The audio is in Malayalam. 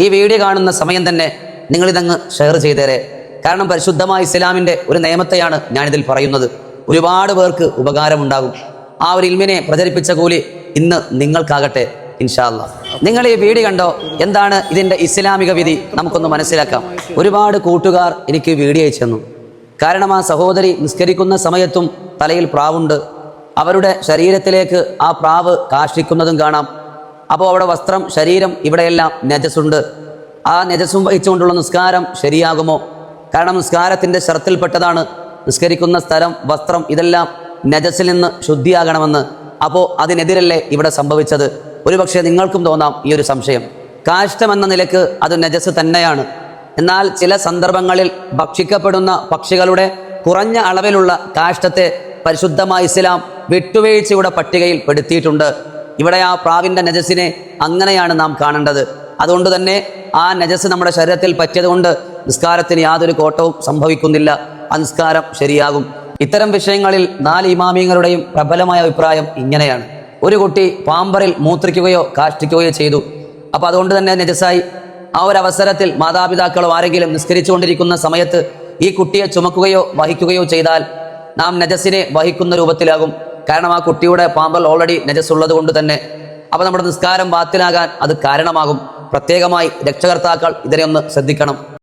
ഈ വീഡിയോ കാണുന്ന സമയം തന്നെ നിങ്ങളിതങ്ങ് ഷെയർ ചെയ്തേരെ. കാരണം പരിശുദ്ധമായ ഇസ്ലാമിൻ്റെ ഒരു നിയമത്തെയാണ് ഞാനിതിൽ പറയുന്നത്. ഒരുപാട് പേർക്ക് ഉപകാരമുണ്ടാകും. ആ ഒരു ഇൽമിനെ പ്രചരിപ്പിച്ച കൂലി ഇന്ന് നിങ്ങൾക്കാകട്ടെ ഇൻഷാ അല്ലാഹ്. നിങ്ങൾ ഈ വീഡിയോ കണ്ടോ? എന്താണ് ഇതിൻ്റെ ഇസ്ലാമിക വിധി? നമുക്കൊന്ന് മനസ്സിലാക്കാം. ഒരുപാട് കൂട്ടുകാർ എനിക്ക് വീഡിയോ അയച്ചു തന്നു. കാരണം ആ സഹോദരി നിസ്കരിക്കുന്ന സമയത്തും തലയിൽ പ്രാവുണ്ട്. അവരുടെ ശരീരത്തിലേക്ക് ആ പ്രാവ് കാഷ്ടിക്കുന്നതും കാണാം. അപ്പോൾ അവിടെ വസ്ത്രം, ശരീരം, ഇവിടെയെല്ലാം നജസുണ്ട്. ആ നജസും വഹിച്ചുകൊണ്ടുള്ള നിസ്കാരം ശരിയാകുമോ? കാരണം നിസ്കാരത്തിൻ്റെ ഷർത്തിൽപ്പെട്ടതാണ് നിസ്കരിക്കുന്ന സ്ഥലം, വസ്ത്രം ഇതെല്ലാം നജസിൽ നിന്ന് ശുദ്ധിയാകണമെന്ന്. അപ്പോൾ അതിനെതിരല്ലേ ഇവിടെ സംഭവിച്ചത്? ഒരുപക്ഷെ നിങ്ങൾക്കും തോന്നാം ഈ ഒരു സംശയം. കാഷ്ടമെന്ന നിലക്ക് അത് നജസ് തന്നെയാണ്. എന്നാൽ ചില സന്ദർഭങ്ങളിൽ ഭക്ഷിക്കപ്പെടുന്ന പക്ഷികളുടെ കുറഞ്ഞ അളവിലുള്ള കാഷ്ടത്തെ പരിശുദ്ധമായ ഇസ്ലാം വിട്ടുവീഴ്ചയുടെ പട്ടികയിൽ പെടുത്തിയിട്ടുണ്ട്. ഇവിടെ ആ പ്രാവിൻ്റെ നജസിനെ അങ്ങനെയാണ് നാം കാണേണ്ടത്. അതുകൊണ്ട് തന്നെ ആ നജസ് നമ്മുടെ ശരീരത്തിൽ പറ്റിയതുകൊണ്ട് നിസ്കാരത്തിന് യാതൊരു കോട്ടവും സംഭവിക്കുന്നില്ല. ആ നിസ്കാരം ശരിയാകും. ഇത്തരം വിഷയങ്ങളിൽ 4 ഇമാമിയങ്ങളുടെയും പ്രബലമായ അഭിപ്രായം ഇങ്ങനെയാണ്. ഒരു കുട്ടി പാമ്പറിൽ മൂത്രിക്കുകയോ കാഷ്ടിക്കുകയോ ചെയ്തു. അപ്പോൾ അതുകൊണ്ട് തന്നെ നജസായി. ആ ഒരു അവസരത്തിൽ മാതാപിതാക്കളോ ആരെങ്കിലും നിസ്കരിച്ചുകൊണ്ടിരിക്കുന്ന സമയത്ത് ഈ കുട്ടിയെ ചുമക്കുകയോ വഹിക്കുകയോ ചെയ്താൽ നാം നജസിനെ വഹിക്കുന്ന രൂപത്തിലാകും. കാരണം ആ കുട്ടിയുടെ പാമ്പൽ ഓൾറെഡി നജസ് ഉള്ളത് കൊണ്ട് തന്നെ. അപ്പോൾ നമ്മുടെ നിസ്കാരം ബാത്തിലാകാൻ അത് കാരണമാകും. പ്രത്യേകമായി രക്ഷകർത്താക്കൾ ഇതിനെ ഒന്ന് ശ്രദ്ധിക്കണം.